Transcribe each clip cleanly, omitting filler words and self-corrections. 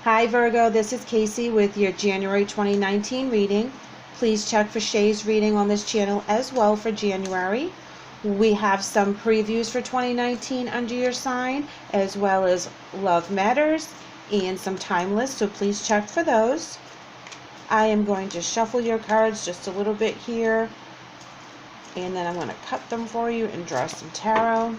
Hi Virgo, this is Kacee with your January 2019 reading. Please check for Shae's reading on this channel as well for January. We have some previews for 2019 under your sign, as well as Love Matters and some Timeless, so please check for those. I am going to shuffle your cards just a little bit here, and then I'm going to cut them for you and draw some tarot.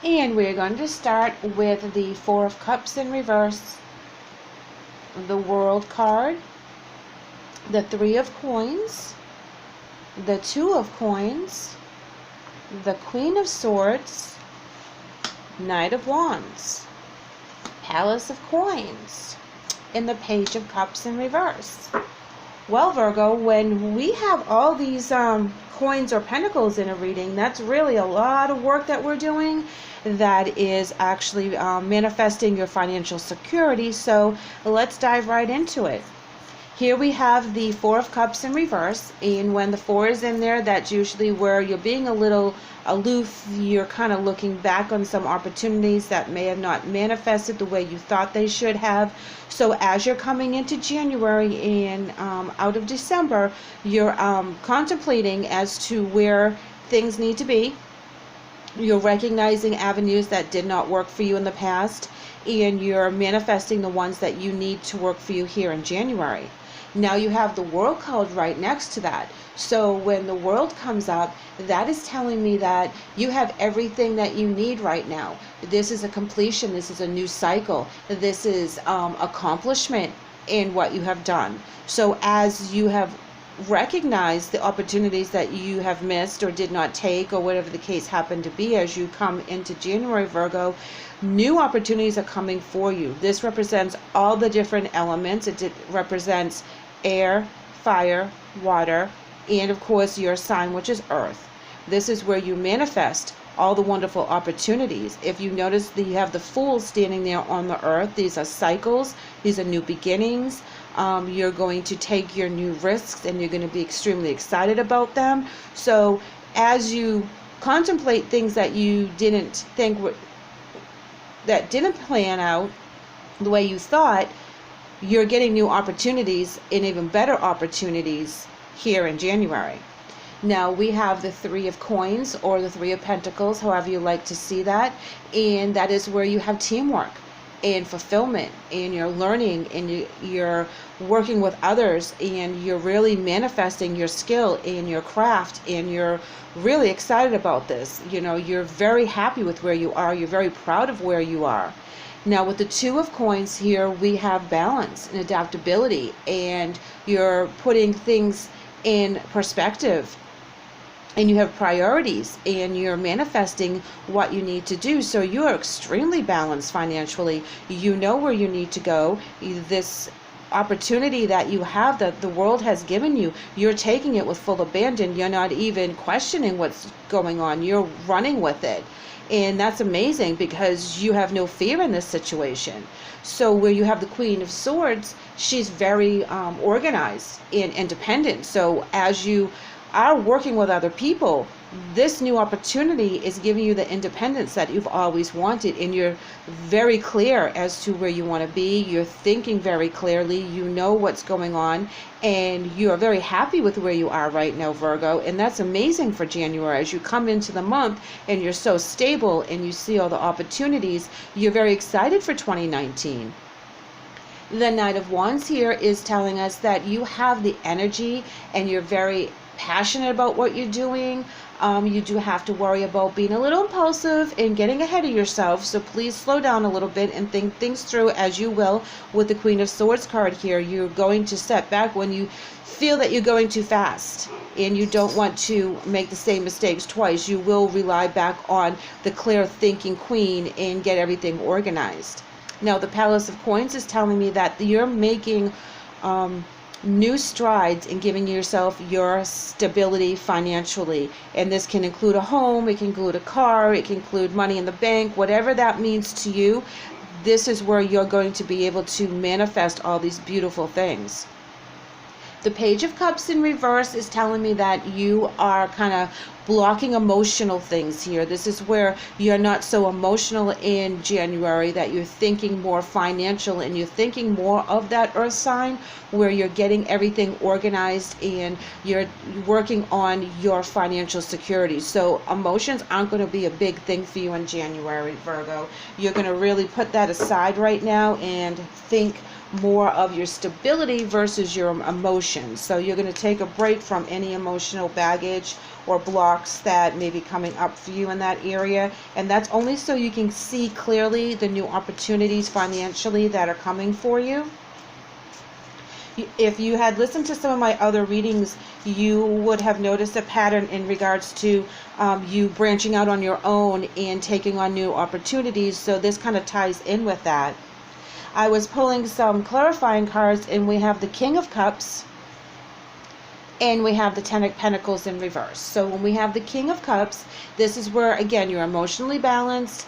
And we're going to start with the Four of Cups in reverse, the World card, the Three of Coins, the Two of Coins, the Queen of Swords, Knight of Wands, Palace of Coins, and the Page of Cups in reverse. Well, Virgo, when we have all these coins or pentacles in a reading, that's really a lot of work that we're doing. That is actually manifesting your financial security. So let's dive right into it. Here we have the Four of Cups in reverse, and when the four is in there, that's usually where you're being a little aloof. You're kind of looking back on some opportunities that may have not manifested the way you thought they should have. So as you're coming into January and out of December, you're contemplating as to where things need to be. You're recognizing avenues that did not work for you in the past, and you're manifesting the ones that you need to work for you here in January. Now you have the World card right next to that. So when the World comes up, that is telling me that you have everything that you need right now. This is a completion. This is a new cycle. This is accomplishment in what you have done. So as you have recognize the opportunities that you have missed or did not take, or whatever the case happened to be, as you come into January, Virgo, new opportunities are coming for you. This represents all the different elements. It represents air, fire, water, and of course your sign, which is earth. This is where you manifest all the wonderful opportunities. If you notice that you have the Fool standing there on the earth, these are cycles, these are new beginnings. You're going to take your new risks, and you're going to be extremely excited about them. So as you contemplate things that you didn't think that didn't plan out the way you thought, you're getting new opportunities and even better opportunities here in January. Now we have the Three of Coins, or the Three of Pentacles, however you like to see that, and that is where you have teamwork and fulfillment, and you're learning, and you're working with others, and you're really manifesting your skill and your craft, and you're really excited about this. You know, you're very happy with where you are. You're very proud of where you are. Now with the Two of Coins here, we have balance and adaptability, and you're putting things in perspective, and you have priorities, and you're manifesting what you need to do. So you are extremely balanced financially. You know where you need to go. This opportunity that you have, that the world has given you, you're taking it with full abandon. You're not even questioning what's going on. You're running with it. And that's amazing, because you have no fear in this situation. So where you have the Queen of Swords, she's very organized and independent. So as you are working with other people, this new opportunity is giving you the independence that you've always wanted, and you're very clear as to where you want to be. You're thinking very clearly. You know what's going on, and you are very happy with where you are right now, Virgo, and that's amazing for January. As you come into the month and you're so stable and you see all the opportunities, you're very excited for 2019. The Knight of Wands here is telling us that you have the energy, and you're very passionate about what you're doing. You do have to worry about being a little impulsive and getting ahead of yourself, so please slow down a little bit and think things through, as you will with the Queen of Swords card here. You're going to step back when you feel that you're going too fast, and you don't want to make the same mistakes twice. You will rely back on the clear thinking Queen and get everything organized. Now the Palace of Coins is telling me that you're making new strides in giving yourself your stability financially, and this can include a home, it can include a car, it can include money in the bank, whatever that means to you. This is where you're going to be able to manifest all these beautiful things. The Page of Cups in reverse is telling me that you are kind of blocking emotional things here. This is where you're not so emotional in January, that you're thinking more financial and you're thinking more of that earth sign, where you're getting everything organized and you're working on your financial security. So emotions aren't going to be a big thing for you in January, Virgo. You're going to really put that aside right now and think more of your stability versus your emotions. So you're going to take a break from any emotional baggage or blocks that may be coming up for you in that area, and that's only so you can see clearly the new opportunities financially that are coming for you. If you had listened to some of my other readings, you would have noticed a pattern in regards to you branching out on your own and taking on new opportunities. So this kind of ties in with that. I was pulling some clarifying cards, and we have the King of Cups and we have the Ten of Pentacles in reverse. So when we have the King of Cups, this is where, again, you're emotionally balanced.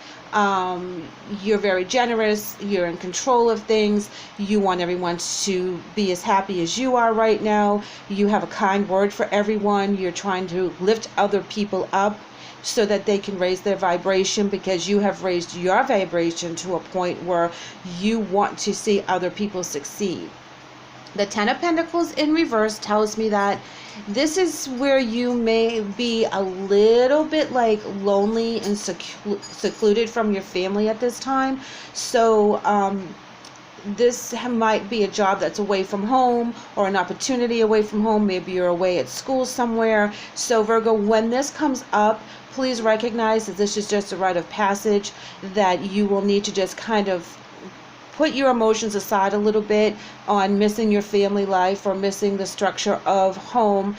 You're very generous, you're in control of things, you want everyone to be as happy as you are right now, you have a kind word for everyone, you're trying to lift other people up so that they can raise their vibration, because you have raised your vibration to a point where you want to see other people succeed. The Ten of Pentacles in reverse tells me that this is where you may be a little bit like lonely and secluded from your family at this time. So this might be a job that's away from home, or an opportunity away from home. Maybe you're away at school somewhere. So Virgo, when this comes up, please recognize that this is just a rite of passage, that you will need to just kind of put your emotions aside a little bit on missing your family life or missing the structure of home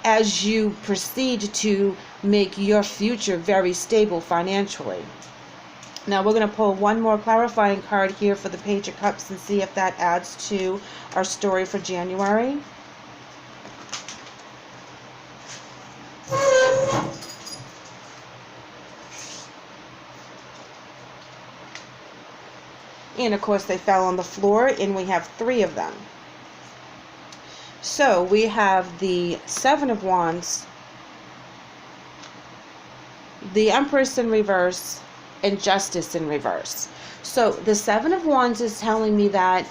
as you proceed to make your future very stable financially. Now we're going to pull one more clarifying card here for the Page of Cups and see if that adds to our story for January. And of course they fell on the floor, and we have 3 of them. So we have the Seven of Wands, the Empress in reverse, and Justice in reverse. So the Seven of Wands is telling me that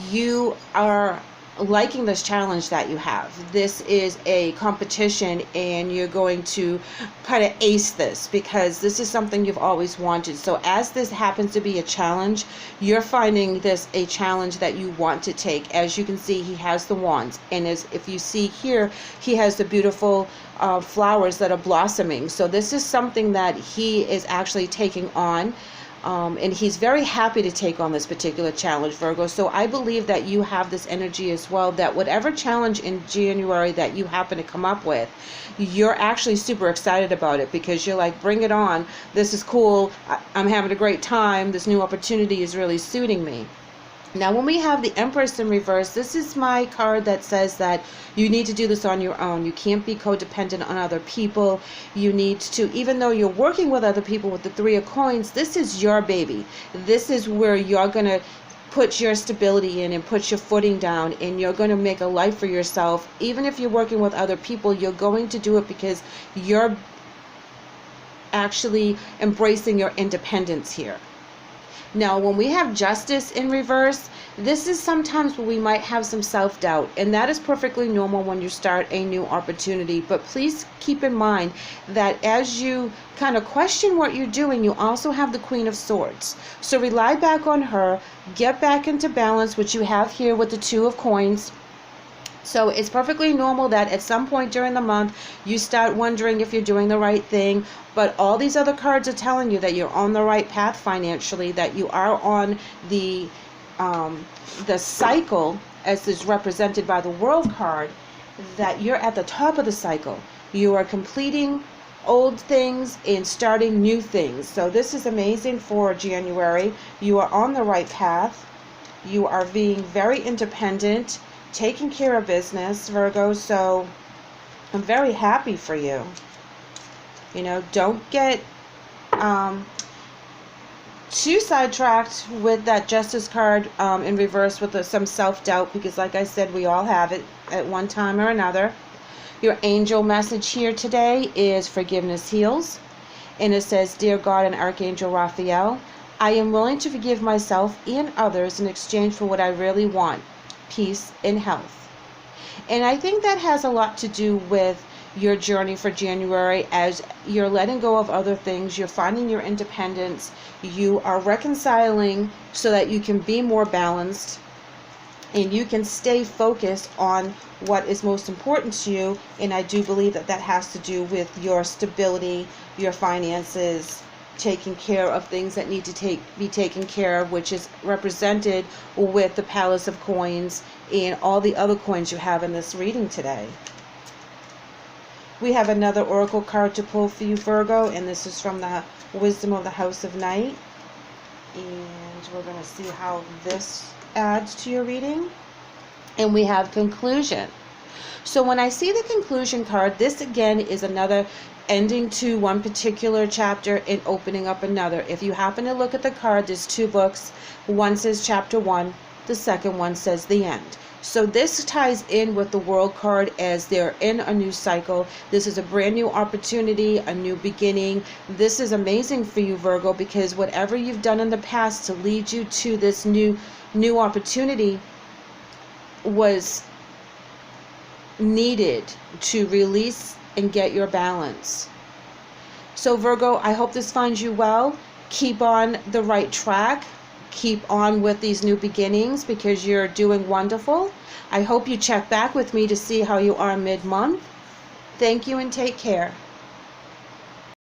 you are liking this challenge that you have. This is a competition, and you're going to kind of ace this, because this is something you've always wanted. So as this happens to be a challenge, you're finding this a challenge that you want to take. As you can see, he has the wands, and as if you see here, he has the beautiful flowers that are blossoming. So this is something that he is actually taking on. And he's very happy to take on this particular challenge, Virgo. So I believe that you have this energy as well, that whatever challenge in January that you happen to come up with, you're actually super excited about it, because you're like, bring it on. This is cool. I'm having a great time. This new opportunity is really suiting me. Now, when we have the Empress in reverse, this is my card that says that you need to do this on your own. You can't be codependent on other people. You need to, even though you're working with other people with the 3 of Coins, this is your baby. This is where you're going to put your stability in and put your footing down, and you're going to make a life for yourself. Even if you're working with other people, you're going to do it because you're actually embracing your independence here. Now, when we have Justice in reverse, this is sometimes where we might have some self-doubt, and that is perfectly normal when you start a new opportunity. But please keep in mind that as you kind of question what you're doing, you also have the Queen of Swords. So rely back on her, get back into balance, which you have here with the 2 of Coins. So it's perfectly normal that at some point during the month you start wondering if you're doing the right thing, but all these other cards are telling you that you're on the right path financially, that you are on the cycle, as is represented by the World card, that you're at the top of the cycle. You are completing old things and starting new things. So this is amazing for January. You are on the right path. You are being very independent, taking care of business, Virgo. So I'm very happy for you. You know, don't get too sidetracked with that Justice card in reverse with some self-doubt, because like I said, we all have it at one time or another. Your angel message here today is forgiveness heals. And it says, Dear God and Archangel Raphael, I am willing to forgive myself and others in exchange for what I really want, peace and health. And I think that has a lot to do with your journey for January. As you're letting go of other things, you're finding your independence, you are reconciling so that you can be more balanced and you can stay focused on what is most important to you. And I do believe that that has to do with your stability, your finances, taking care of things that need to be taken care of, which is represented with the Palace of Coins and all the other coins you have in this reading today. We have another oracle card to pull for you, Virgo, and this is from the Wisdom of the House of Night. And we're going to see how this adds to your reading. And we have conclusion. So when I see the conclusion card, this again is another ending to one particular chapter and opening up another. If you happen to look at the card, there's two books. One says chapter 1, the second one says the end. So this ties in with the World card as they're in a new cycle. This is a brand new opportunity, a new beginning. This is amazing for you, Virgo, because whatever you've done in the past to lead you to this new opportunity was needed to release and get your balance. So Virgo, I hope this finds you well. Keep on the right track. Keep on with these new beginnings because you're doing wonderful. I hope you check back with me to see how you are mid-month. Thank you and take care.